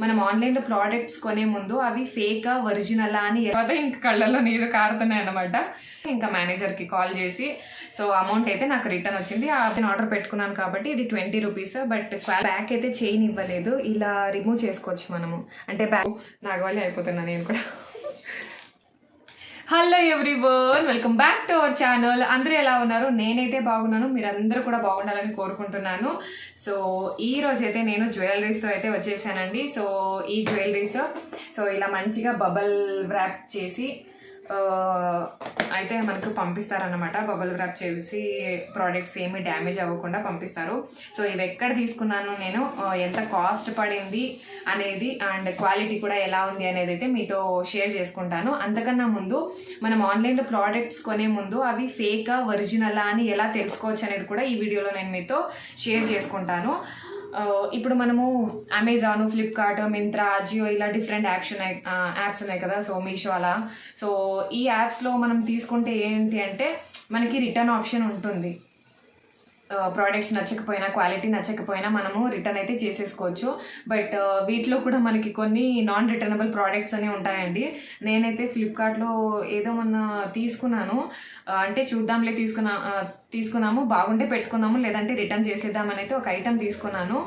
మనం ఆన్లైన్లో ప్రోడక్ట్స్ కొనే ముందు అవి ఫేకా ఒరిజినలా అని ఇంకా కళ్ళలో నీరు కారుతున్నాయి అనమాట. ఇంకా మేనేజర్కి కాల్ చేసి సో అమౌంట్ అయితే నాకు రిటర్న్ వచ్చింది. నేను ఆర్డర్ పెట్టుకున్నాను కాబట్టి ఇది 20 రూపీస్. బట్ బ్యాక్ అయితే చైన్ ఇవ్వలేదు, ఇలా రిమూవ్ చేసుకోవచ్చు మనము. అంటే బ్యాక్ నాగవాలి అయిపోతున్నా నేను కూడా. Hello everyone, welcome back to our channel. అందరూ ఎలా ఉన్నారు? నేనైతే బాగున్నాను, మీరందరూ కూడా బాగుండాలని కోరుకుంటున్నాను. సో ఈ రోజు అయితే నేను జ్యువెలరీస్తో అయితే వచ్చేసానండి. సో ఈ జ్యువెలరీస్ సో ఇలా మంచిగా బబుల్ వ్రాప్ చేసి అయితే మనకు పంపిస్తారనమాట. బబుల్ వ్రాప్ చేసి ప్రోడక్ట్స్ ఏమీ డ్యామేజ్ అవ్వకుండా పంపిస్తారు. సో ఇవి ఎక్కడ తీసుకున్నాను నేను, ఎంత కాస్ట్ పడింది అనేది అండ్ క్వాలిటీ కూడా ఎలా ఉంది అనేది అయితే మీతో షేర్ చేసుకుంటాను. అంతకన్నా ముందు మనం ఆన్లైన్లో ప్రోడక్ట్స్ కొనే ముందు అవి ఫేకా ఒరిజినలా అని ఎలా తెలుసుకోవచ్చు అనేది కూడా ఈ వీడియోలో నేను మీతో షేర్ చేసుకుంటాను. ఇప్పుడు మనము అమెజాన్, ఫ్లిప్కార్ట్, మింత్రా, అజియో ఇలా డిఫరెంట్ యాప్స్ ఉన్నాయి కదా. సో మీషో అలా. సో ఈ యాప్స్లో మనం తీసుకుంటే ఏంటి అంటే మనకి రిటర్న్ ఆప్షన్ ఉంటుంది. ప్రోడక్ట్స్ నచ్చకపోయినా, క్వాలిటీ నచ్చకపోయినా మనము రిటర్న్ అయితే చేసేసుకోవచ్చు. బట్ వీటిలో కూడా మనకి కొన్ని నాన్ రిటర్నబుల్ ప్రోడక్ట్స్ అనేవి ఉంటాయండి. నేనైతే ఫ్లిప్కార్ట్లో ఏదో మొన్న తీసుకున్నాను, అంటే చూద్దాంలే తీసుకున్నాము, బాగుంటే పెట్టుకుందాము లేదంటే రిటర్న్ చేసేద్దామని అయితే ఒక ఐటెం తీసుకున్నాను.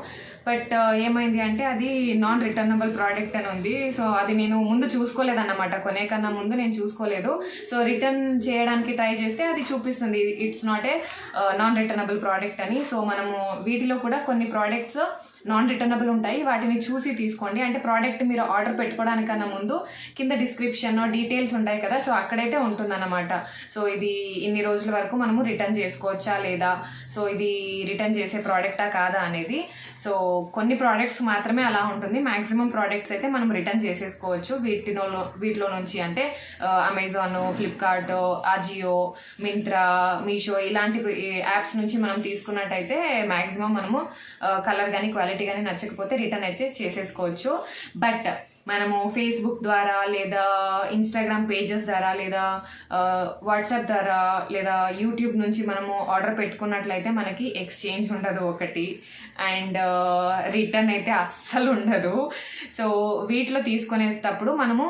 బట్ ఏమైంది అంటే అది నాన్ రిటర్నబుల్ ప్రోడక్ట్ అని ఉంది. సో అది నేను ముందు చూసుకోలేదన్నమాట, కొనే కన్నా ముందు నేను చూసుకోలేదు. సో రిటర్న్ చేయడానికి ట్రై చేస్తే అది చూపిస్తుంది it's not a non returnable product అని. సో మనము వీటిలో కూడా కొన్ని ప్రోడక్ట్స్ నాన్ రిటర్నబుల్ ఉంటాయి, వాటిని చూసి తీసుకోండి. అంటే ప్రోడక్ట్ మీరు ఆర్డర్ పెట్టుకోవడానికన్నా ముందు కింద డిస్క్రిప్షన్ డీటెయిల్స్ ఉంటాయి కదా, సో అక్కడైతే ఉంటుందన్నమాట. సో ఇది ఇన్ని రోజుల వరకు మనము రిటర్న్ చేసుకోవచ్చా లేదా, సో ఇది రిటర్న్ చేసే ప్రోడక్టా కాదా అనేది. సో కొన్ని ప్రోడక్ట్స్ మాత్రమే అలా ఉంటుంది, మ్యాక్సిమం ప్రోడక్ట్స్ అయితే మనం రిటర్న్ చేసేసుకోవచ్చు వీటిలో నుంచి. అంటే అమెజాన్, ఫ్లిప్కార్ట్, అజియో, మింత్రా, మీషో ఇలాంటి యాప్స్ నుంచి మనం తీసుకున్నట్టయితే మ్యాక్సిమం మనము కలర్ కానీ క్వాలిటీ కానీ నచ్చకపోతే రిటర్న్ అయితే చేసేసుకోవచ్చు. బట్ మనము ఫేస్బుక్ ద్వారా లేదా ఇన్స్టాగ్రామ్ పేజెస్ ద్వారా లేదా వాట్సాప్ ద్వారా లేదా యూట్యూబ్ నుంచి మనము ఆర్డర్ పెట్టుకున్నట్లయితే మనకి ఎక్స్చేంజ్ ఉండదు ఒకటి, అండ్ రిటర్న్ అయితే అస్సలు ఉండదు. సో వీటిలో తీసుకునేటప్పుడు మనము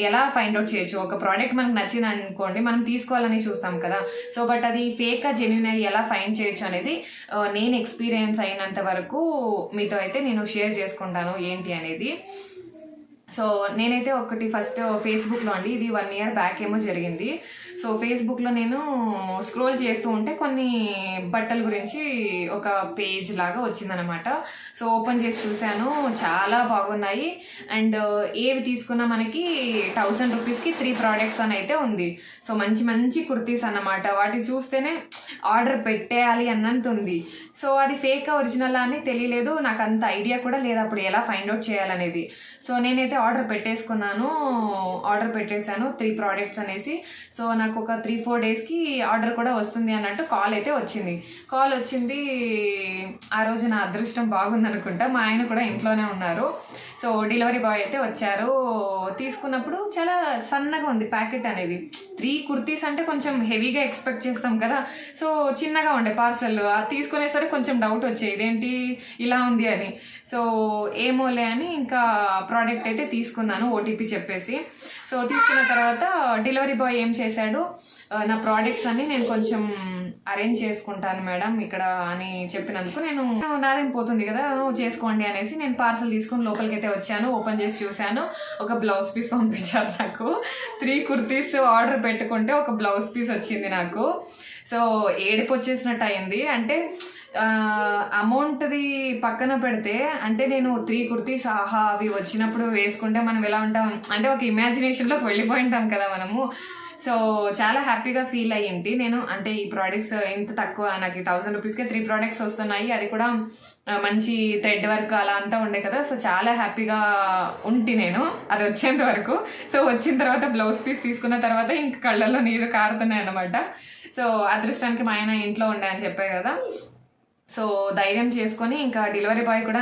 ఎలా ఫైండ్ అవుట్ చేయొచ్చు, ఒక ప్రోడక్ట్ మనకు నచ్చింది అనుకోండి, మనం తీసుకోవాలని చూస్తాం కదా. సో బట్ అది ఫేకా జెన్యూన్ అయ్యి ఎలా ఫైండ్ చేయొచ్చు అనేది నేను ఎక్స్పీరియన్స్ అయినంత వరకు మీతో అయితే నేను షేర్ చేసుకుంటాను ఏంటి అనేది. సో నేనైతే ఒకటి ఫస్ట్ ఫేస్బుక్లో అండి, ఇది 1 year బ్యాక్ ఏమో జరిగింది. సో ఫేస్బుక్లో నేను స్క్రోల్ చేస్తూ ఉంటే కొన్ని బట్టల గురించి ఒక పేజ్ లాగా వచ్చిందనమాట. సో ఓపెన్ చేసి చూశాను, చాలా బాగున్నాయి. అండ్ ఏవి తీసుకున్నా మనకి 1000 రూపీస్కి 3 ప్రోడక్ట్స్ అని అయితే ఉంది. సో మంచి మంచి కుర్తీస్ అన్నమాట. వాటి చూస్తేనే ఆర్డర్ పెట్టేయాలి అన్నంత ఉంది. సో అది ఫేకా ఒరిజినల్ అని తెలియలేదు, నాకు అంత ఐడియా కూడా లేదు అప్పుడు ఎలా ఫైండ్ అవుట్ చేయాలనేది. సో నేనైతే ఆర్డర్ పెట్టేశాను 3 ప్రోడక్ట్స్ అనేసి. సో నాకు ఒక 3-4 డేస్కి ఆర్డర్ కూడా వస్తుంది అన్నట్టు కాల్ అయితే వచ్చింది. ఆ రోజు నా అదృష్టం బాగుందనుకుంటా, మా ఆయన కూడా ఇంట్లోనే ఉన్నారు. సో డెలివరీ బాయ్ అయితే వచ్చారు. తీసుకున్నప్పుడు చాలా సన్నగా ఉంది ప్యాకెట్ అనేది. 3 కుర్తీస్ అంటే కొంచెం హెవీగా ఎక్స్పెక్ట్ చేస్తాం కదా. సో చిన్నగా ఉండే పార్సల్ తీసుకునేసరికి కొంచెం డౌట్ వచ్చేది, ఇదేంటి ఇలా ఉంది అని. సో ఏమోలే అని ఇంకా ప్రోడక్ట్ అయితే తీసుకున్నాను ఓటీపీ చెప్పేసి. సో తీసుకున్న తర్వాత డెలివరీ బాయ్ ఏం చేశాడు, నా ప్రోడక్ట్స్ అన్ని నేను కొంచెం అరేంజ్ చేసుకుంటాను మేడం ఇక్కడ అని చెప్పినందుకు నేను నాదేం పోతుంది కదా చేసుకోండి అనేసి నేను పార్సల్ తీసుకుని లోపలికి అయితే వచ్చాను. ఓపెన్ చేసి చూశాను, ఒక బ్లౌజ్ పీస్ పంపించారు నాకు. 3 కుర్తీస్ ఆర్డర్ పెట్టుకుంటే ఒక బ్లౌజ్ పీస్ వచ్చింది నాకు. సో ఏడుపు వచ్చేసినట్టు అయింది. అంటే అమౌంట్ది పక్కన పెడితే, అంటే నేను 3 కుర్తీస్ అవి వచ్చినప్పుడు వేసుకుంటే మనం ఎలా ఉంటాం అంటే ఒక ఇమాజినేషన్లోకి వెళ్ళిపోయి ఉంటాం కదా మనము. సో చాలా హ్యాపీగా ఫీల్ అయ్యింది నేను. అంటే ఈ ప్రోడక్ట్స్ ఇంత తక్కువ, నాకు 1000 రూపీస్కే 3 ప్రోడక్ట్స్ వస్తున్నాయి, అది కూడా మంచి థ్రెడ్ వర్క్ అలా అంతా ఉండే కదా. సో చాలా హ్యాపీగా ఉంటి నేను అది వచ్చేంత వరకు. సో వచ్చిన తర్వాత బ్లౌజ్ పీస్ తీసుకున్న తర్వాత ఇంక కళ్ళల్లో నీరు కారుతున్నాయి అనమాట. సో అదృష్టానికి మా ఆయన ఇంట్లో ఉండే అని చెప్పాయి కదా. సో ధైర్యం చేసుకొని ఇంకా డెలివరీ బాయ్ కూడా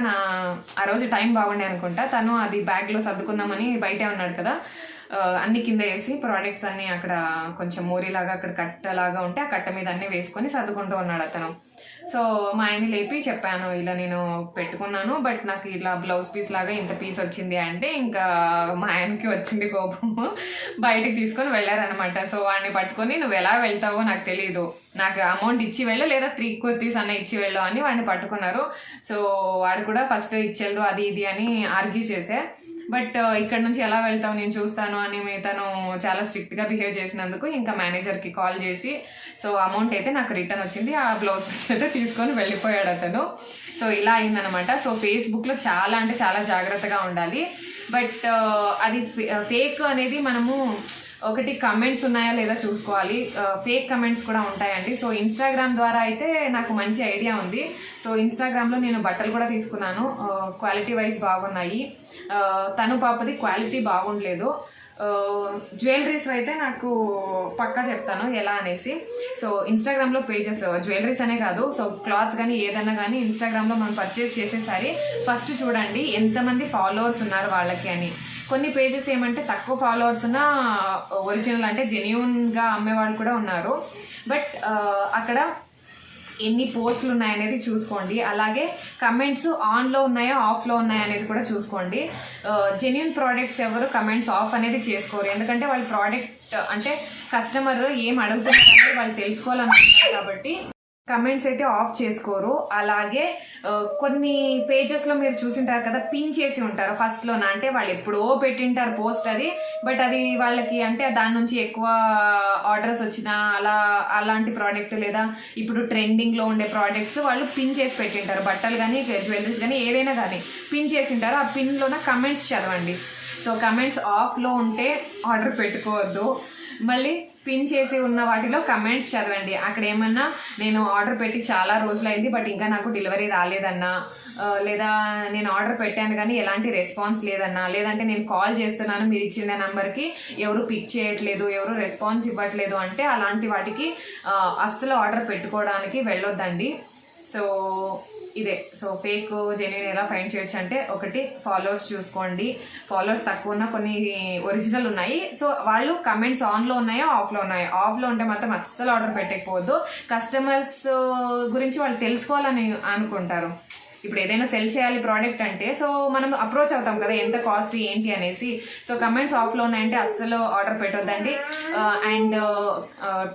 ఆ రోజు టైం బాగుండే అనుకుంటా, తను అది బ్యాగ్లో సర్దుకుందామని బయటే ఉన్నాడు కదా. అన్ని కింద వేసి ప్రోడక్ట్స్ అన్ని అక్కడ కొంచెం మోరీలాగా అక్కడ కట్టలాగా ఉంటే ఆ కట్ట మీద అన్ని వేసుకొని సర్దుకుంటూ ఉన్నాడు అతను. సో మా ఆయన్ని లేపి చెప్పాను, ఇలా నేను పెట్టుకున్నాను బట్ నాకు ఇలా బ్లౌజ్ పీస్ లాగా ఇంత పీస్ వచ్చింది అంటే ఇంకా మా ఆయనకి వచ్చింది కోపము, బయటకు తీసుకొని వెళ్ళారనమాట. సో వాడిని పట్టుకొని నువ్వు ఎలా వెళ్తావో నాకు తెలియదు, నాకు అమౌంట్ ఇచ్చి వెళ్ళు లేదా 3 కుర్తీస్ అన్న ఇచ్చి వెళ్ళు అని వాడిని పట్టుకున్నారు. సో వాడు కూడా ఫస్ట్ ఇచ్చేళ్ళు అది ఇది అని ఆర్గ్యూ చేసే, బట్ ఇక్కడ నుంచి ఎలా వెళ్తావు నేను చూస్తాను అని తను చాలా స్ట్రిక్ట్గా బిహేవ్ చేసినందుకు ఇంకా మేనేజర్కి కాల్ చేసి సో అమౌంట్ అయితే నాకు రిటర్న్ వచ్చింది, ఆ బ్లౌజ్ పీస్ అయితే తీసుకొని వెళ్ళిపోయాడు అతను. సో ఇలా అయిందనమాట. సో ఫేస్బుక్లో చాలా అంటే చాలా జాగ్రత్తగా ఉండాలి. బట్ అది ఫేక్ అనేది మనము ఒకటి కమెంట్స్ ఉన్నాయా లేదా చూసుకోవాలి, ఫేక్ కమెంట్స్ కూడా ఉంటాయండి. సో ఇన్స్టాగ్రామ్ ద్వారా అయితే నాకు మంచి ఐడియా ఉంది. సో ఇన్స్టాగ్రామ్లో నేను బట్టలు కూడా తీసుకున్నాను, క్వాలిటీ వైజ్ బాగున్నాయి. తను పాపది క్వాలిటీ బాగుండలేదు. జ్యువెలరీస్ అయితే నాకు పక్కా చెప్తాను ఎలా అనేసి. సో ఇన్స్టాగ్రామ్లో పేజెస్ జ్యువెలరీస్ అనే కాదు, సో క్లాత్స్ కానీ ఏదన్నా కానీ ఇన్స్టాగ్రామ్లో మనం పర్చేస్ చేసేసరి ఫస్ట్ చూడండి ఎంతమంది ఫాలోవర్స్ ఉన్నారు వాళ్ళకి అని. కొన్ని పేజెస్ ఏమంటే తక్కువ ఫాలోవర్స్ ఉన్న ఒరిజినల్ అంటే జెన్యూన్గా అమ్మేవాళ్ళు కూడా ఉన్నారు. బట్ అక్కడ ఎన్ని పోస్టులు ఉన్నాయనేది చూసుకోండి. అలాగే కమెంట్స్ ఆన్లో ఉన్నాయో ఆఫ్లో ఉన్నాయో అనేది కూడా చూసుకోండి. జెన్యూన్ ప్రోడక్ట్స్ ఎవరు కమెంట్స్ ఆఫ్ అనేది చేసుకోరు, ఎందుకంటే వాళ్ళ ప్రోడక్ట్ అంటే కస్టమర్ ఏం అడుగుతున్నారో వాళ్ళు తెలుసుకోవాలనుకుంటారు కాబట్టి కమెంట్స్ అయితే ఆఫ్ చేసుకోరు. అలాగే కొన్ని పేజెస్లో మీరు చూసింటారు కదా, పిన్ చేసి ఉంటారు ఫస్ట్లోన, అంటే వాళ్ళు ఎప్పుడో పెట్టింటారు పోస్ట్ అది, బట్ అది వాళ్ళకి అంటే దాని నుంచి ఎక్కువ ఆర్డర్స్ వచ్చినా అలాంటి ప్రోడక్ట్ లేదా ఇప్పుడు ట్రెండింగ్లో ఉండే ప్రోడక్ట్స్ వాళ్ళు పిన్ చేసి పెట్టింటారు, బట్టలు కానీ జ్యువెలరీస్ కానీ ఏదైనా కానీ పిన్ చేసి ఉంటారు. ఆ పిన్లోన కమెంట్స్ చదవండి. సో కమెంట్స్ ఆఫ్లో ఉంటే ఆర్డర్ పెట్టుకోవద్దు. మళ్ళీ పిన్ చేసి ఉన్న వాటిలో కమెంట్స్ చదవండి. అక్కడ ఏమన్నా నేను ఆర్డర్ పెట్టి చాలా రోజులైంది బట్ ఇంకా నాకు డెలివరీ రాలేదన్నా, లేదా నేను ఆర్డర్ పెట్టాను కానీ ఎలాంటి రెస్పాన్స్ లేదన్నా, లేదంటే నేను కాల్ చేస్తున్నాను మీరు ఇచ్చిన నెంబర్కి ఎవరు పిక్ చేయట్లేదు, ఎవరు రెస్పాన్స్ ఇవ్వట్లేదు అంటే అలాంటి వాటికి అస్సలు ఆర్డర్ పెట్టుకోవడానికి వెళ్ళొద్దండి. సో ఇదే. సో ఫేక్ జెన్యూన్ ఎలా ఫైండ్ చేయొచ్చు అంటే, ఒకటి ఫాలోవర్స్ చూసుకోండి. ఫాలోవర్స్ తక్కువ ఉన్న కొన్ని ఒరిజినల్ ఉన్నాయి. సో వాళ్ళు కమెంట్స్ ఆన్లో ఉన్నాయో ఆఫ్లో ఉన్నాయో, ఆఫ్లో ఉంటే మాత్రం అస్సలు ఆర్డర్ పెట్టకపోవద్దు. కస్టమర్స్ గురించి వాళ్ళు తెలుసుకోవాలని అనుకుంటారు. ఇప్పుడు ఏదైనా సెల్ చేయాలి ప్రోడక్ట్ అంటే సో మనం అప్రోచ్ అవుతాం కదా ఎంత కాస్ట్ ఏంటి అనేసి. సో కమెంట్స్ ఆఫ్లో ఉన్నాయంటే అస్సలు ఆర్డర్ పెట్టొద్దండి. అండ్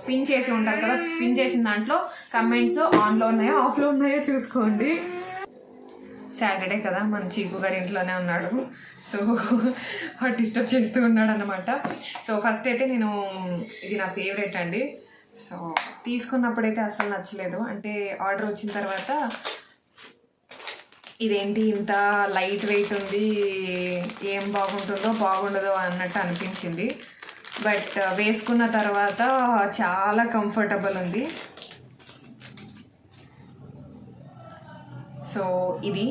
పిన్ చేసి ఉంటారు కదా, పిన్ చేసిన దాంట్లో కమెంట్స్ ఆన్లో ఉన్నాయో ఆఫ్లో ఉన్నాయో చూసుకోండి. సాటర్డే కదా, మన చీకు గారి ఇంట్లోనే ఉన్నాడు. సో డిస్టర్బ్ చేస్తూ ఉన్నాడు అన్నమాట. సో ఫస్ట్ అయితే నేను ఇది నా ఫేవరెట్ అండి. సో తీసుకున్నప్పుడైతే అస్సలు నచ్చలేదు, అంటే ఆర్డర్ వచ్చిన తర్వాత ఇదేంటి ఇంత లైట్ వెయిట్ ఉంది, ఏం బాగుంటుందో బాగుండదో అన్నట్టు అనిపించింది. బట్ వేసుకున్న తర్వాత చాలా కంఫర్టబుల్ ఉంది. సో ఇది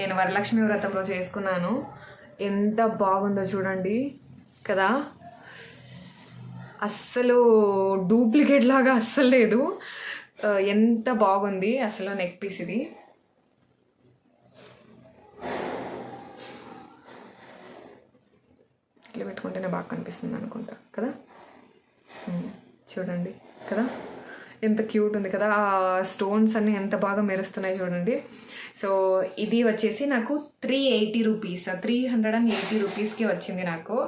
నేను వరలక్ష్మి వ్రతం రోజు వేసుకున్నాను. ఎంత బాగుందో చూడండి కదా, అస్సలు డూప్లికేట్ లాగా అస్సలు లేదు, ఎంత బాగుంది అసలు. నెక్ పీస్ ఇది ఇట్లా పెట్టుకుంటేనే బాగా కనిపిస్తుంది అనుకుంటా కదా. చూడండి కదా ఎంత క్యూట్ ఉంది కదా, ఆ స్టోన్స్ అన్నీ ఎంత బాగా మెరుస్తున్నాయి చూడండి. సో ఇది వచ్చేసి నాకు 380 రూపీస్, 380 రూపీస్కి వచ్చింది నాకు.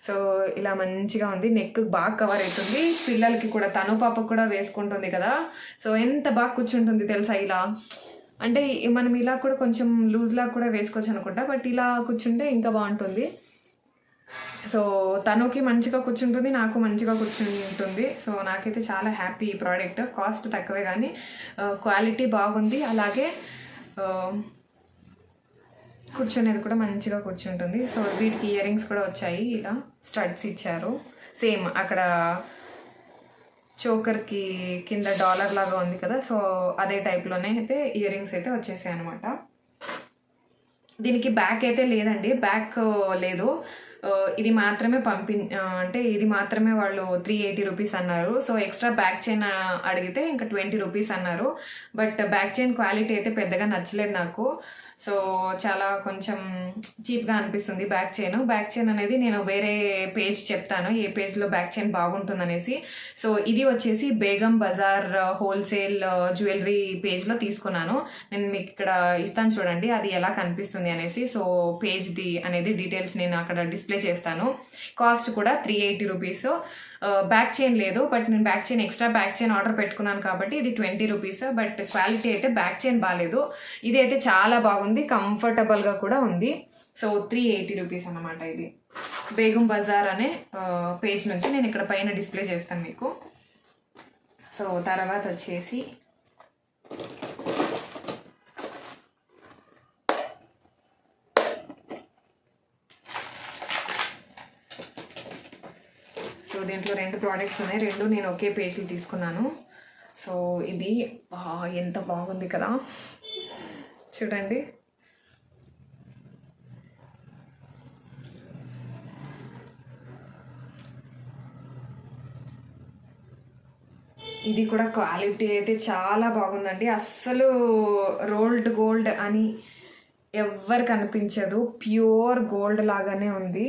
సో ఇలా మంచిగా ఉంది, నెక్ బాగా కవర్ అవుతుంది, పిల్లలకి కూడా తను పాపకు కూడా వేసుకుంటుంది కదా. సో ఎంత బాగా కూర్చుంటుంది తెలుసా ఇలా, అంటే మనం ఇలా కూడా కొంచెం లూజ్లా కూడా వేసుకోవచ్చు అనుకుంటా, బట్ ఇలా కూర్చుంటే ఇంకా బాగుంటుంది. సో తనుకి మంచిగా కూర్చుంటుంది, నాకు మంచిగా కూర్చుంటుంది. సో నాకైతే చాలా హ్యాపీ ఈ ప్రోడక్ట్. కాస్ట్ తక్కువే కానీ క్వాలిటీ బాగుంది, అలాగే కూర్చునేది కూడా మంచిగా కూర్చుంటుంది. సో వీటికి ఇయర్ రింగ్స్ కూడా వచ్చాయి, ఇలా స్టడ్స్ ఇచ్చారు. సేమ్ అక్కడ చోకర్కి కింద డాలర్ లాగా ఉంది కదా, సో అదే టైప్లోనే అయితే ఇయర్ రింగ్స్ అయితే వచ్చేసాయి అనమాట. దీనికి బ్యాక్ అయితే లేదండి, బ్యాక్ లేదు. ఇది మాత్రమే అంటే ఇది మాత్రమే వాళ్ళు 380 రూపీస్ అన్నారు. సో ఎక్స్ట్రా బ్యాక్ చైన్ అడిగితే ఇంకా 20 రూపీస్ అన్నారు. బట్ బ్యాక్ చైన్ క్వాలిటీ అయితే పెద్దగా నచ్చలేదు నాకు. సో చాలా కొంచెం చీప్గా అనిపిస్తుంది బ్యాక్ చైన్ అనేది నేను వేరే పేజ్ చెప్తాను ఏ పేజ్లో బ్యాక్ చైన్ బాగుంటుందనేసి. సో ఇది వచ్చేసి బేగం బజార్ హోల్సేల్ జ్యువెలరీ పేజ్లో తీసుకున్నాను. నేను మీకు ఇక్కడ ఇస్తాను చూడండి అది ఎలా కనిపిస్తుంది అనేసి. సో పేజ్ది అనేది డీటెయిల్స్ నేను అక్కడ డిస్ప్లే చేస్తాను. కాస్ట్ కూడా 380 రూపీస్. బ్యాక్ చైన్ లేదు, బట్ నేను ఎక్స్ట్రా బ్యాక్ చైన్ ఆర్డర్ పెట్టుకున్నాను కాబట్టి ఇది 20 రూపీస్. బట్ క్వాలిటీ అయితే బ్యాక్ చైన్ బాగాలేదు. ఇది అయితే చాలా బాగుంది, కంఫర్టబుల్గా కూడా ఉంది. సో 380 రూపీస్ అన్నమాట. ఇది బేగం బజార్ అనే పేజ్ నుంచి నేను ఇక్కడ పైన డిస్ప్లే చేస్తాను మీకు. సో తర్వాత వచ్చేసి దీంట్లో 2 ప్రోడక్ట్స్ ఉన్నాయి. 2 నేను ఒకే పేజ్లో తీసుకున్నాను. సో ఇది ఎంత బాగుంది కదా చూడండి. ఇది కూడా క్వాలిటీ అయితే చాలా బాగుందండి. అస్సలు రోల్డ్ గోల్డ్ అని ఎవ్వరికి అనిపించదు, ప్యూర్ గోల్డ్ లాగానే ఉంది.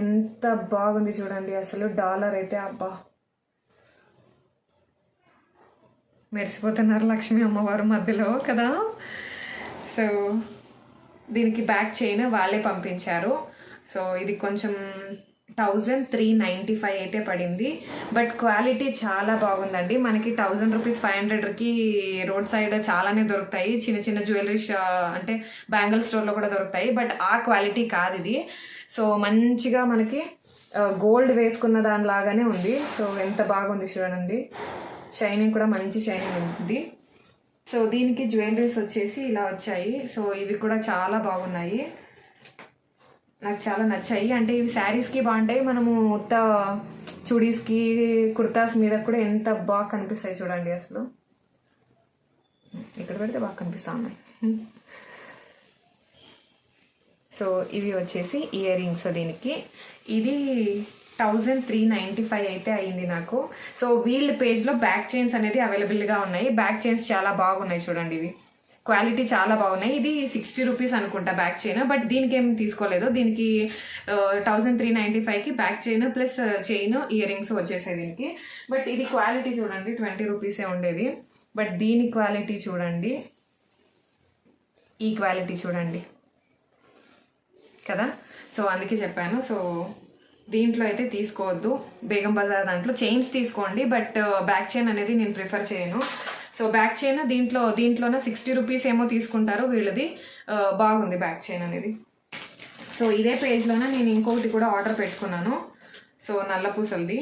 ఎంత బాగుంది చూడండి. అసలు డాలర్ అయితే అబ్బా మెరిసిపోతున్నారు లక్ష్మీ అమ్మవారు మధ్యలో కదా. సో దీనికి బ్యాక్ చైన్ వాళ్ళే పంపించారు. సో ఇది కొంచెం 1395 అయితే పడింది. బట్ క్వాలిటీ చాలా బాగుందండి. మనకి 1000 రూపీస్ 500కి రోడ్ సైడ్ చాలానే దొరుకుతాయి, చిన్న చిన్న జ్యువెలరీ అంటే బ్యాంగిల్ స్టోర్లో కూడా దొరుకుతాయి. బట్ ఆ క్వాలిటీ కాదు ఇది. సో మంచిగా మనకి గోల్డ్ వేసుకున్న దానిలాగానే ఉంది. సో ఎంత బాగుంది చూడండి. షైనింగ్ కూడా మంచి షైనింగ్ ఉంది. సో దీనికి జ్యువెలరీస్ వచ్చేసి ఇలా వచ్చాయి. సో ఇవి కూడా చాలా బాగున్నాయి, నాకు చాలా నచ్చాయి. అంటే ఇవి శారీస్కి బాగుంటాయి, మనము ఉత్త చుడీస్కి కుర్తాస్ మీద కూడా ఎంత బాగా కనిపిస్తాయి చూడండి. అసలు ఇక్కడ పెడితే బాగా కనిపిస్తా ఉన్నాయి. సో ఇవి వచ్చేసి ఇయర్ రింగ్స్. దీనికి ఇది 1395 అయితే అయింది నాకు. సో వీళ్ళ పేజ్లో బ్యాక్ చైన్స్ అనేది అవైలబుల్గా ఉన్నాయి. బ్యాక్ చైన్స్ చాలా బాగున్నాయి చూడండి. ఇవి క్వాలిటీ చాలా బాగున్నాయి. ఇది 60 రూపీస్ అనుకుంటా బ్యాక్ చైన్, బట్ దీనికి ఏం తీసుకోలేదు. దీనికి 1395కి back chain plus chain ear rings వచ్చేసాయి దీనికి. బట్ ఇది క్వాలిటీ చూడండి 20 రూపీసే ఉండేది. బట్ దీని క్వాలిటీ చూడండి, ఈ క్వాలిటీ చూడండి కదా. సో అందుకే చెప్పాను. సో దీంట్లో అయితే తీసుకోవద్దు, బేగం బజార్ దాంట్లో చైన్స్ తీసుకోండి, బట్ బ్యాక్ చైన్ అనేది నేను ప్రిఫర్ చేయను. సో బ్యాక్ చైన్ దీంట్లోనే 60 రూపీస్ ఏమో తీసుకుంటారు వీళ్ళది. బాగుంది బ్యాక్ చైన్ అనేది. సో ఇదే పేజ్లోనే నేను ఇంకొకటి కూడా ఆర్డర్ పెట్టుకున్నాను. సో నల్ల పూసలది.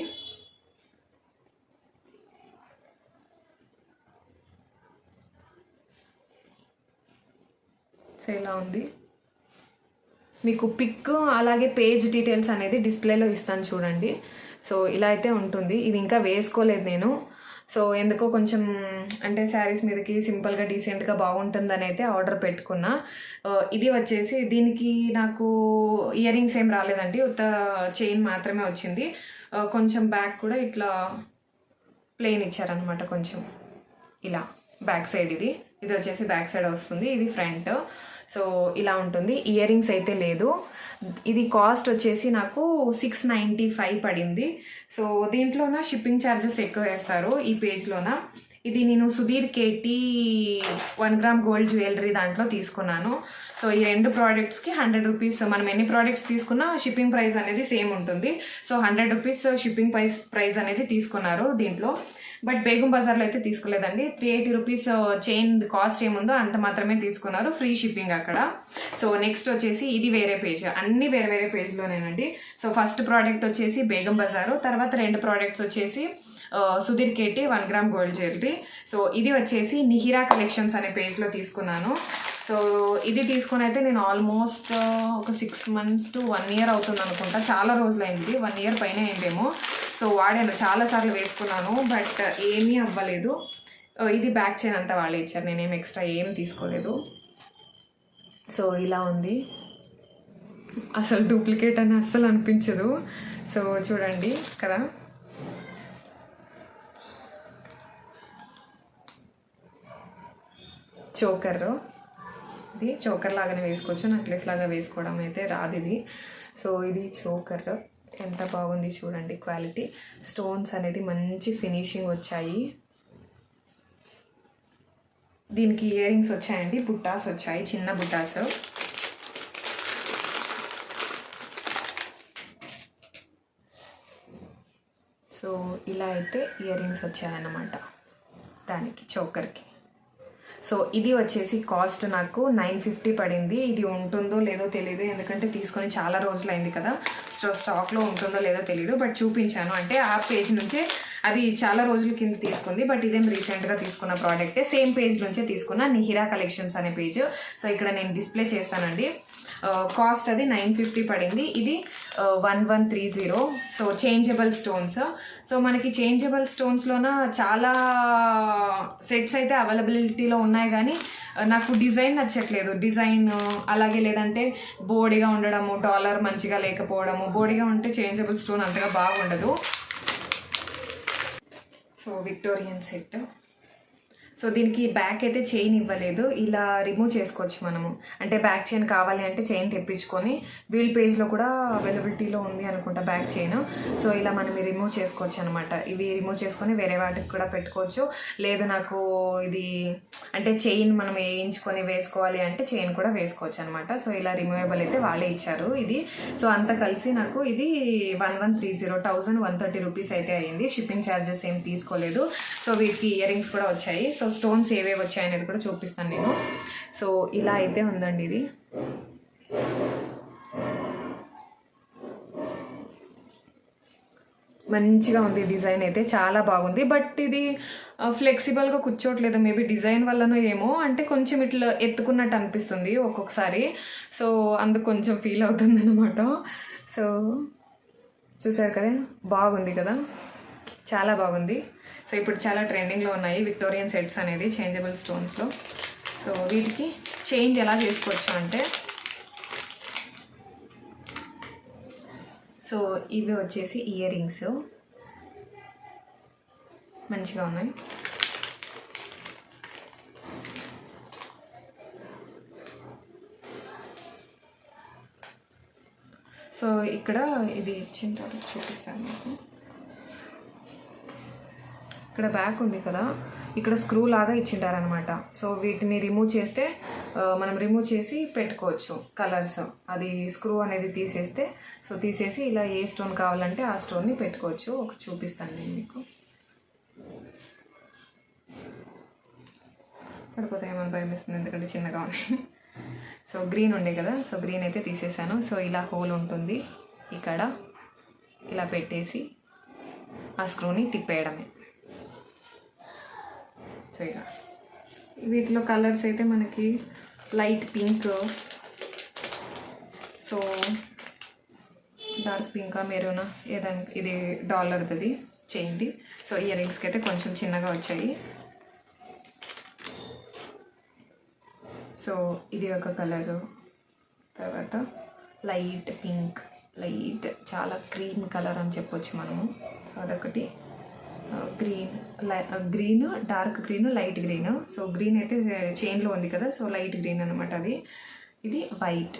సో ఇలా ఉంది. మీకు పిక్ అలాగే పేజ్ డీటెయిల్స్ అనేది డిస్ప్లేలో ఇస్తాను చూడండి. సో ఇలా అయితే ఉంటుంది. ఇది ఇంకా వేసుకోలేదు నేను. సో ఎందుకో కొంచెం అంటే శారీస్ మీదకి సింపుల్గా డీసెంట్గా బాగుంటుందని అయితే ఆర్డర్ పెట్టుకున్నా. ఇది వచ్చేసి దీనికి నాకు ఇయర్ రింగ్స్ ఏం రాలేదండి, ఉత్త చైన్ మాత్రమే వచ్చింది. కొంచెం బ్యాక్ కూడా ఇట్లా ప్లెయిన్ ఇచ్చారనమాట, కొంచెం ఇలా బ్యాక్ సైడ్. ఇది వచ్చేసి బ్యాక్ సైడ్ వస్తుంది, ఇది ఫ్రంట్. సో ఇలా ఉంటుంది. ఇయర్ రింగ్స్ అయితే లేదు. ఇది కాస్ట్ వచ్చేసి నాకు 695 పడింది. సో దీంట్లోన షిప్పింగ్ ఛార్జెస్ ఎక్కువ వేస్తారు ఈ పేజ్లోన. ఇది నేను Sudheer KT 1 gram gold jewellery దాంట్లో తీసుకున్నాను. సో ఈ 2 ప్రోడక్ట్స్కి 100 రూపీస్, మనం ఎన్ని ప్రోడక్ట్స్ తీసుకున్నా షిప్పింగ్ ప్రైస్ అనేది సేమ్ ఉంటుంది. సో 100 రూపీస్ షిప్పింగ్ ప్రైస్ అనేది తీసుకున్నారు దీంట్లో. బట్ బేగం బజార్లో అయితే తీసుకోలేదండి. 380 రూపీస్ చైన్ కాస్ట్ ఏముందో అంత మాత్రమే తీసుకున్నారు, ఫ్రీ షిప్పింగ్ అక్కడ. సో నెక్స్ట్ వచ్చేసి ఇది వేరే పేజ్, అన్ని వేరే వేరే పేజ్లోనేనండి. సో ఫస్ట్ ప్రోడక్ట్ వచ్చేసి బేగం బజారు, తర్వాత 2 ప్రోడక్ట్స్ వచ్చేసి Sudheer KT 1 gram gold jewellery. So ఇది వచ్చేసి నిహిరా కలెక్షన్స్ అనే పేజ్లో తీసుకున్నాను. సో ఇది తీసుకుని అయితే నేను ఆల్మోస్ట్ ఒక 6 months to 1 year అవుతుంది అనుకుంటా. చాలా రోజులైంది, 1 year పైన అయిందేమో. సో వాడాను, చాలాసార్లు వేసుకున్నాను, బట్ ఏమీ అవ్వలేదు. ఇది బ్యాక్ చైన్ అంతా వాళ్ళే ఇచ్చారు, నేనేం ఎక్స్ట్రా ఏం తీసుకోలేదు. సో ఇలా ఉంది. అసలు డూప్లికేట్ అని అస్సలు అనిపించదు. సో చూడండి కదా, చోకర్ ఇది చోకర్ లాగానే వేసుకోవచ్చు, నెక్లెస్ లాగా వేసుకోవడం అయితే రాదు ఇది. సో ఇది చోకర్, ఎంత బాగుంది చూడండి క్వాలిటీ. స్టోన్స్ అనేది మంచి ఫినిషింగ్ వచ్చాయి. దీనికి ఇయర్ రింగ్స్ వచ్చాయండి, బుట్టాస్ వచ్చాయి, చిన్న బుట్టాస్. సో ఇలా అయితే ఇయర్ రింగ్స్ వచ్చాయన్నమాట దానికి చోకర్కి. సో ఇది వచ్చేసి కాస్ట్ నాకు 950 పడింది. ఇది ఉంటుందో లేదో తెలియదు, ఎందుకంటే తీసుకొని చాలా రోజులు అయింది కదా, స్టాక్లో ఉంటుందో లేదో తెలియదు. బట్ చూపించాను, అంటే ఆ పేజ్ నుంచే అది చాలా రోజుల కింద తీసుకుంది. బట్ ఇదేం రీసెంట్గా తీసుకున్న ప్రోడక్టే, సేమ్ పేజ్ నుంచే తీసుకున్న, నిహిరా కలెక్షన్స్ అనే పేజ్. సో ఇక్కడ నేను డిస్ప్లే చేస్తానండి. కాస్ట్ అది 950 పడింది. ఇది 1130. So changeable stones. సో మనకి చేంజబుల్ స్టోన్స్లోన చాలా సెట్స్ అయితే అవైలబిలిటీలో ఉన్నాయి, కానీ నాకు డిజైన్ నచ్చట్లేదు. డిజైన్ అలాగే లేదంటే బోడిగా ఉండడము, డాలర్ మంచిగా లేకపోవడము. బోడిగా ఉంటే చేంజబుల్ స్టోన్ అంతగా బాగుండదు. So Victorian set. సో దీనికి బ్యాక్ అయితే చైన్ ఇవ్వలేదు, ఇలా రిమూవ్ చేసుకోవచ్చు మనము. అంటే బ్యాక్ చైన్ కావాలి అంటే చైన్ తెప్పించుకొని, వీల్ పేజ్లో కూడా అవైలబిలిటీలో ఉంది అనుకుంటా బ్యాక్ చైన్. సో ఇలా మనం రిమూవ్ చేసుకోవచ్చు అనమాట. ఇవి రిమూవ్ చేసుకొని వేరే వాటికి కూడా పెట్టుకోవచ్చు. లేదు నాకు ఇది అంటే చైన్ మనం వేయించుకొని వేసుకోవాలి అంటే చైన్ కూడా వేసుకోవచ్చు అనమాట. సో ఇలా రిమూవబుల్ అయితే వాళ్ళే ఇచ్చారు ఇది. సో అంతా కలిసి నాకు ఇది 1130, 1130 రూపీస్ అయితే అయ్యింది. షిప్పింగ్ ఛార్జెస్ ఏం తీసుకోలేదు. సో వీటికి ఇయర్ రింగ్స్ కూడా వచ్చాయి. సో స్టోన్స్ ఏవేవి వచ్చాయనేది కూడా చూపిస్తాను నేను. సో ఇలా అయితే ఉందండి ఇది. మంచిగా ఉంది, డిజైన్ అయితే చాలా బాగుంది. బట్ ఇది ఫ్లెక్సిబుల్గా కూర్చోట్లేదు, మేబీ డిజైన్ వల్లనో ఏమో, అంటే కొంచెం ఇట్లా ఎత్తుకున్నట్టు అనిపిస్తుంది ఒక్కొక్కసారి. సో అందుకు కొంచెం ఫీల్ అవుతుంది అనమాట. సో చూసారు కదా, బాగుంది కదా, చాలా బాగుంది. సో ఇప్పుడు చాలా ట్రెండింగ్లో ఉన్నాయి విక్టోరియన్ సెట్స్ అనేది చేంజబుల్ స్టోన్స్లో. సో వీటికి చేంజ్ ఎలా చేసుకోవచ్చు అంటే, సో ఇవి వచ్చేసి ఇయర్ రింగ్స్ మంచిగా ఉన్నాయి. సో ఇక్కడ ఇది ఇచ్చిన తర్వాత చూపిస్తాను మీకు. ఇక్కడ బ్యాక్ ఉంది కదా, ఇక్కడ స్క్రూ లాగా ఇచ్చింటారనమాట. సో వీటిని రిమూవ్ చేస్తే మనం రిమూవ్ చేసి పెట్టుకోవచ్చు కలర్స్. అది స్క్రూ అనేది తీసేస్తే, సో తీసేసి ఇలా ఏ స్టోన్ కావాలంటే ఆ స్టోన్ని పెట్టుకోవచ్చు. ఒకటి చూపిస్తాను నేను మీకు. పడిపోతే ఏమైనా భయం వేస్తుంది, ఎందుకంటే చిన్నగా ఉన్నాయి. సో గ్రీన్ ఉండే కదా, సో గ్రీన్ అయితే తీసేసాను. సో ఇలా హోల్ ఉంటుంది ఇక్కడ, ఇలా పెట్టేసి ఆ స్క్రూని తిప్పేయడమే. సో ఇలా వీటిలో కలర్స్ అయితే మనకి లైట్ పింక్, సో డార్క్ పింకా మెరూనా ఏదైనా. ఇది డాలర్ది చైన్ది. సో ఇయర్ రింగ్స్కి అయితే కొంచెం చిన్నగా వచ్చాయి. సో ఇది ఒక కలరు, తర్వాత లైట్ పింక్, లైట్ చాలా క్రీమ్ కలర్ అని చెప్పొచ్చు మనము. సో అదొకటి green, dark green, light green. So green అయితే చైన్లో ఉంది కదా, సో లైట్ గ్రీన్ అనమాట అది. ఇది వైట్.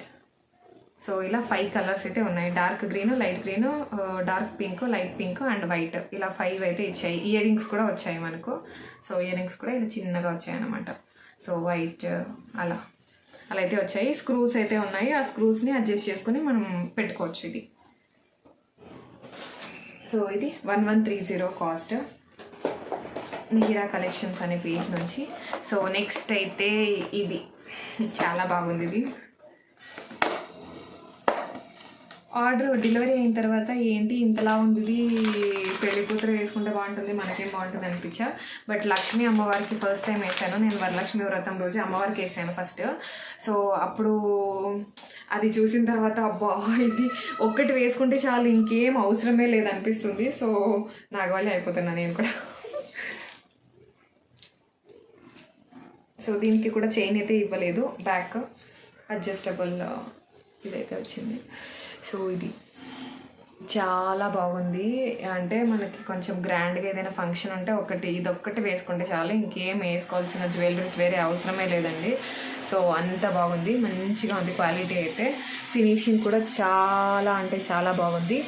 సో ఇలా 5 కలర్స్ అయితే ఉన్నాయి. Dark green, light green, dark pink, light pink and white. ఇలా 5 అయితే ఇచ్చాయి. ఇయర్ రింగ్స్ కూడా వచ్చాయి మనకు. సో ఇయర్ రింగ్స్ కూడా ఇలా చిన్నగా వచ్చాయి అన్నమాట. సో వైట్ అలా అయితే వచ్చాయి. స్క్రూస్ అయితే ఉన్నాయి, ఆ స్క్రూస్ని అడ్జస్ట్ చేసుకుని మనం పెట్టుకోవచ్చు ఇది. సో ఇది 1130 కాస్ట్, నిహిరా కలెక్షన్స్ అనే పేజ్ నుంచి. సో నెక్స్ట్ అయితే ఇది చాలా బాగుంది. ఇది ఆర్డర్ డెలివరీ అయిన తర్వాత ఏంటి ఇంతలా ఉంది, పెళ్లి కూతురు వేసుకుంటే బాగుంటుంది, మనకేం బాగుంటుంది అనిపించా. బట్ లక్ష్మీ అమ్మవారికి ఫస్ట్ టైం వేసాను నేను. వరలక్ష్మి వ్రతం రోజు అమ్మవారికి వేసాను ఫస్ట్. సో అప్పుడు అది చూసిన తర్వాత అబ్బా ఇది ఒక్కటి వేసుకుంటే చాలు, ఇంకేం అవసరమే లేదనిపిస్తుంది. సో నాగవాలి అయిపోతున్నా నేను కూడా. సో దీనికి కూడా చైన్ అయితే ఇవ్వలేదు, బ్యాక్ అడ్జస్టబుల్ ఇదైతే వచ్చింది. సో ఇది చాలా బాగుంది. అంటే మనకి కొంచెం గ్రాండ్గా ఏదైనా ఫంక్షన్ ఉంటే ఇదొక్కటి వేసుకుంటే చాలు, ఇంకేం వేసుకోవాల్సిన జ్యువెలరీస్ వేరే అవసరమే లేదండి. సో అంత బాగుంది, మంచిగా ఉంది క్వాలిటీ అయితే. ఫినిషింగ్ కూడా చాలా అంటే చాలా బాగుంది.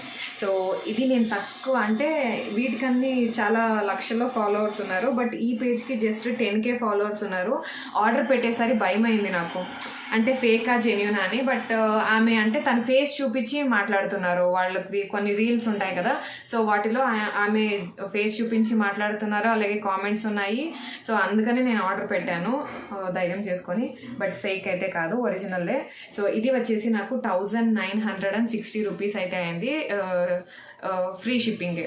సో ఇది నేను తక్కువ అంటే వీటికన్నీ చాలా లక్షల్లో ఫాలోవర్స్ ఉన్నారు, బట్ ఈ పేజ్కి జస్ట్ 10K ఫాలోవర్స్ ఉన్నారు. ఆర్డర్ పెట్టేసరి భయమైంది నాకు, అంటే ఫేకా జెన్యూనా అని. బట్ ఆమె అంటే తన ఫేస్ చూపించి మాట్లాడుతున్నారు, వాళ్ళకి కొన్ని రీల్స్ ఉంటాయి కదా, సో వాటిలో ఆమె ఫేస్ చూపించి మాట్లాడుతున్నారు, అలాగే కామెంట్స్ ఉన్నాయి. సో అందుకని నేను ఆర్డర్ పెట్టాను ధైర్యం చేసుకొని, బట్ ఫేక్ అయితే కాదు, ఒరిజినల్లే. సో ఇది వచ్చేసి నాకు 1960 రూపీస్ అయితే అయింది. ఫ్రీ షిప్పింగే,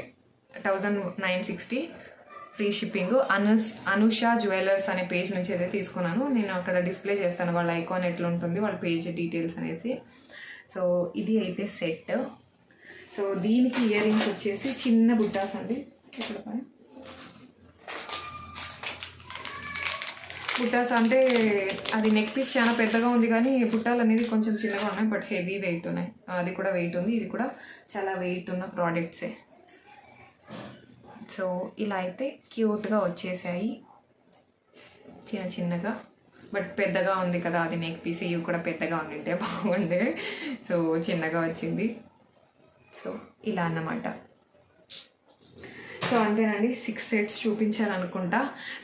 1960 ఫ్రీ షిప్పింగ్. అనుష జ్యువెలర్స్ అనే పేజ్ నుంచి అయితే తీసుకున్నాను. నేను అక్కడ డిస్ప్లే చేస్తాను వాళ్ళ ఐకాన్ ఎట్లా ఉంటుంది, వాళ్ళ పేజ్ డీటెయిల్స్ అనేసి. సో ఇది అయితే సెట్. సో దీనికి ఇయర్ రింగ్స్ వచ్చేసి చిన్న బుట్టాస్ అండి. ఇక్కడ బుట్టాస్ అంటే అది నెక్ పీస్ చాలా పెద్దగా ఉంది, కానీ బుట్టాలు అనేది కొంచెం చిన్నగా ఉన్నాయి, బట్ హెవీ వెయిట్ ఉన్నాయి. అది కూడా వెయిట్ ఉంది, ఇది కూడా చాలా వెయిట్ ఉన్న ప్రోడక్ట్సే. సో ఇలా అయితే క్యూట్గా వచ్చేసాయి చిన్న చిన్నగా, బట్ పెద్దగా ఉంది కదా అది నెక్ పీస్, ఇవి కూడా పెద్దగా ఉండింటే బాగుండే. సో చిన్నగా వచ్చింది. సో ఇలా అన్నమాట. సో అంతేనండి, 6 సెట్స్ చూపించాలనుకుంటా.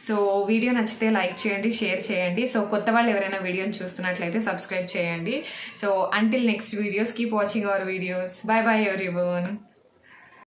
సో వీడియో నచ్చితే లైక్ చేయండి, షేర్ చేయండి. సో కొత్త వాళ్ళు ఎవరైనా వీడియోని చూస్తున్నట్లయితే సబ్స్క్రైబ్ చేయండి. So until next videos, keep watching our videos. By by everyone.